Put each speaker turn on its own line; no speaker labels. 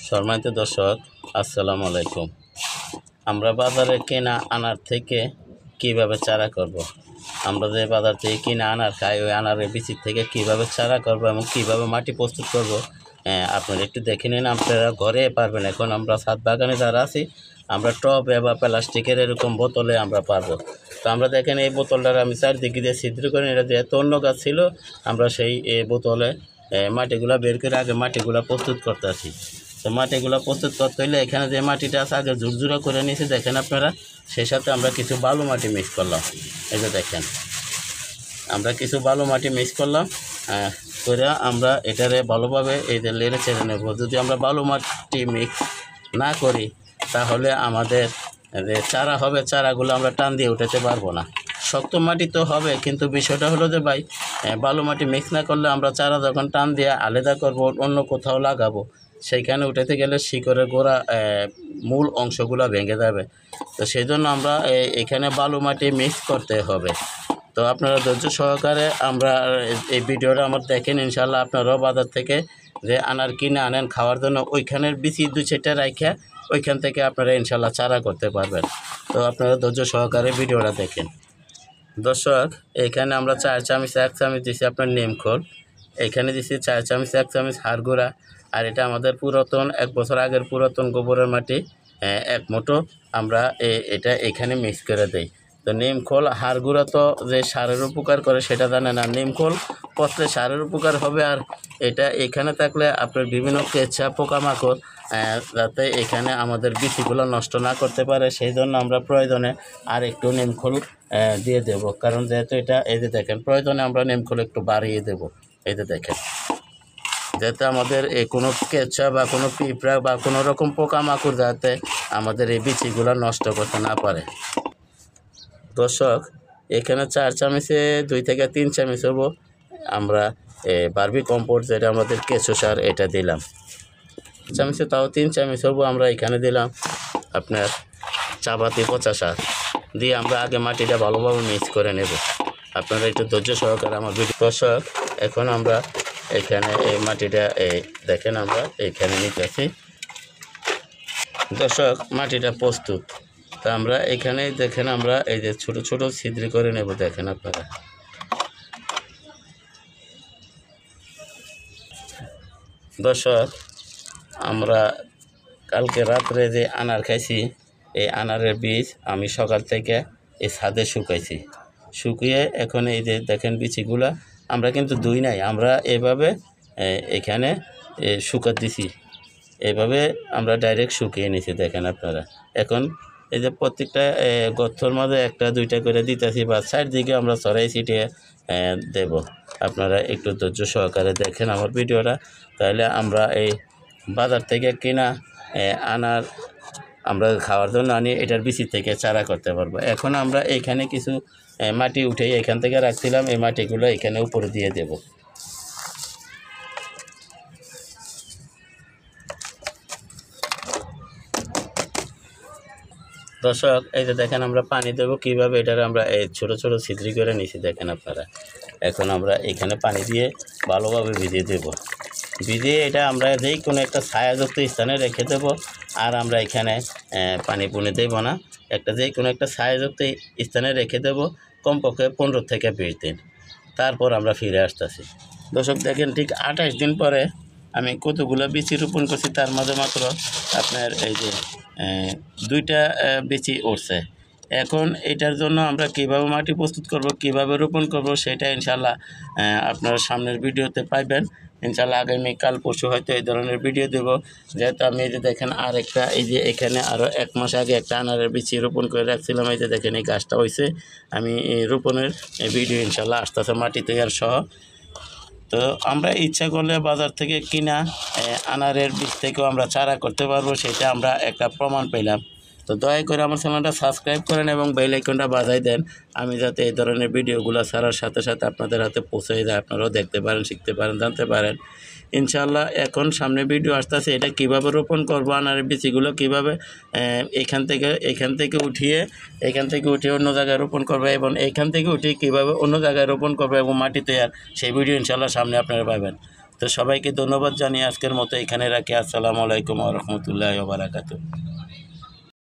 সম্মানিত দর্শক, আসসালামু আলাইকুম। আমরা বাজারে কেনা আনার থেকে কিভাবে চারা করব। আমরা যে বাজার থেকে কিনা আনার খাই, ওই আনারের বীজের থেকে কিভাবে চারা করব এবং কিভাবে মাটি প্রস্তুত করব, আপনারা একটু দেখে নিন। আপনারা ঘরে পারবেন। এখন আমরা ছাদ বাগানে যারা আছি, আমরা টবে বা প্লাস্টিকের এরকম বোতলে আমরা পারবো। তো আমরা দেখেন, এই বোতলটার আমি চারদিকে দিয়ে ছিদ্র করে, এটা যেহেতু অন্য গাছ ছিল, আমরা সেই বোতলে মাটিগুলা বের করে আগে মাটিগুলা প্রস্তুত করতে আসি। তো মাটিগুলো প্রস্তুত করতে হলে এখানে যে মাটিটা আছে আগে ঝুরঝুরা করে নিয়েছি, দেখেন আপনারা। সেই সাথে আমরা কিছু বালু মাটি মিক্স করলাম। এই যে দেখেন, আমরা কিছু বালু মাটি মিক্স করলাম করে আমরা এটারে ভালোভাবে এই যে লেড়ে ছেড়ে নেব। যদি আমরা বালু মাটি মিক্স না করি, তাহলে আমাদের যে চারা হবে, চারাগুলো আমরা টান দিয়ে উঠাতে পারবো না। শক্ত মাটি তো হবে, কিন্তু বিষয়টা হলো যে ভাই, বালু মাটি মিক্স না করলে আমরা চারা যখন টান দিয়ে আলাদা করব, অন্য কোথাও লাগাবো, সেইখানে উঠাতে গেলে শিকড়ের গোড়া মূল অংশগুলো ভেঙে যাবে। তো সেই জন্য আমরা এখানে বালু মাটি মিক্স করতে হবে। তো আপনারা ধৈর্য সহকারে আমরা এই ভিডিওটা আমার দেখেন। ইনশাল্লাহ আপনারাও বাজার থেকে যে আনার কিনে আনেন খাওয়ার জন্য, ওইখানের বিচি 2-4টা রাখা, ওইখান থেকে আপনারা ইনশাল্লাহ চারা করতে পারবেন। তো আপনারা ধৈর্য সহকারে ভিডিওটা দেখেন। দর্শক, এখানে আমরা 4 চামচ 1 চামচ দিচ্ছি আপনার নিমখোল, এখানে দিচ্ছি 4 চামচ 1 চামচ হাড় গুঁড়া, আর এটা আমাদের পুরাতন 1 বছর আগের পুরাতন গোবরের মাটি 1 মুঠো আমরা এটা এখানে মিক্স করে দেই। তো নিমখোল হাড় গুঁড়া তো যে সারের উপকার করে সেটা জানে না, নিমখোল পচলে সারের উপকার হবে। আর এটা এখানে থাকলে আপনার বিভিন্ন কেঁচা পোকামাকড় যাতে এখানে আমাদের বীজগুলো নষ্ট না করতে পারে, সেই জন্য আমরা প্রয়োজনে আর একটু নিমখোল দিয়ে দেব। কারণ যেহেতু এটা, এই যে দেখেন, প্রয়োজনে আমরা নিমখোল একটু বাড়িয়ে দেব। এই যে দেখেন, যাতে আমাদের কোনো কেঁচা বা কোনো পিঁপড়া বা কোনো রকম পোকামাকড় যাতে আমাদের এই বীজগুলো নষ্ট করতে না পারে। দর্শক, এখানে 4 চামচে 2 থেকে 3 চামচ হবো আমরা বার্মি কম্পোস্ট, যেটা আমাদের কেঁচো সার, এটা দিলাম। চামচে তাও 3 চামচ হবো আমরা এখানে দিলাম আপনার চাপাতি পচা সার দিয়ে আমরা আগে মাটিটা ভালোভাবে মিক্স করে নেব। আপনারা একটু ধৈর্য সহকারে আমার ভিডিও। দর্শক, এখন আমরা এখানে এই মাটিটা দেখেন আমরা এইখানে নিতেছি। দর্শক, মাটিটা প্রস্তুত। তা আমরা এখানে দেখেন, আমরা এই যে ছোট ছোট ছিদ্র করে নেব। দেখেন আপনারা, দর্শক, আমরা কালকে রাত্রে যে আনার খাইছি, এই আনারের বীজ আমি সকাল থেকে এই ছাদে শুকাইছি। শুকিয়ে এখন এই যে দেখেন বিচিগুলা, আমরা কিন্তু ধুই নাই, আমরা এভাবে এখানে শুকা দিছি। এভাবে আমরা ডাইরেক্ট শুকিয়ে নিছি। দেখেন আপনারা, এখন এই যে প্রত্যেকটা গর্তর মাঝে 1-2টা করে দিতেছি, বা চারদিকে আমরা ছড়াই ছিটিয়ে দেব। আপনারা একটু ধৈর্য সহকারে দেখেন আমার ভিডিওটা, তাহলে আমরা এই বাজার থেকে কিনা আনার আমরা খাওয়ার জন্য আনি, এটার বিচি থেকে চারা করতে পারবো। এখন আমরা এইখানে কিছু মাটি উঠে এখান থেকে রাখছিলাম, এই মাটিগুলো এখানে উপরে দিয়ে দেব। দর্শক, এই যে দেখেন, আমরা পানি দেবো কীভাবে, এটার আমরা এই ছোটো ছোটো ছিদ্রি করে নিছি। দেখেন আপনারা, এখন আমরা এখানে পানি দিয়ে ভালোভাবে ভিজিয়ে দেব। ভিজিয়ে এটা আমরা যেই কোনো একটা ছায়াযুক্ত স্থানে রেখে দেব। আর আমরা এখানে পানি পুনি দেব না, যেই কোনো একটা ছায়াযুক্ত স্থানে রেখে দেব, কমপক্ষে 15 থেকে 20 দিন। তারপর আমরা ফিরে আসতেছি। দর্শক দেখেন, ঠিক 28 দিন পরে আমি কতগুলো বিচি রোপণ করছি, তার মাঝে মাত্র আপনার এই যে 2টা বিচি উঠছে। এখন এটার জন্য আমরা কীভাবে মাটি প্রস্তুত করব, কীভাবে রোপণ করব, সেটা ইনশাল্লাহ আপনারা সামনের ভিডিওতে পাইবেন। ইনশাল্লাহ আগামী কাল পরশু হয়তো এই ধরনের ভিডিও দেব। যেহেতু আমি এই যে দেখেন, আরেকটা এই যে এখানে আরও 1 মাস আগে একটা আনারের বিচি রোপণ করে রাখছিলাম। এই যে দেখেন, এই গাছটা হয়েছে। আমি রোপণের ভিডিও ইনশাল্লাহ আসতেছে মাটি তৈয়ার সহ। তো আমরা ইচ্ছা করলে বাজার থেকে কিনা আনারের বীজ থেকেও আমরা চারা করতে পারবো, সেটা আমরা একটা প্রমাণ পেলাম। তো দয়া করে আমার চ্যানেলটা সাবস্ক্রাইব করেন এবং বেল আইকনটা বাজাই দেন, আমি যাতে এই ধরনের ভিডিওগুলো ছাড়ার সাথে সাথে আপনাদের হাতে পৌঁছে যায়, আপনারাও দেখতে পারেন, শিখতে পারেন, জানতে পারেন। ইনশাআল্লাহ এখন সামনে ভিডিও আসতেছে, এটা কিভাবে রোপণ করবো, আনারের বীজগুলো কীভাবে এখান থেকে উঠিয়ে অন্য জায়গায় রোপণ করবে, এবং এখান থেকে উঠিয়ে কীভাবে অন্য জায়গায় রোপণ করবে এবং মাটি তৈয়ার, সেই ভিডিও ইনশাআল্লাহ সামনে আপনারা পাবেন। তো সবাইকে ধন্যবাদ জানিয়ে আজকের মতো এখানে রাখি। আসসালামু আলাইকুম ওয়া রাহমাতুল্লাহি ওয়া বারাকাতুহু।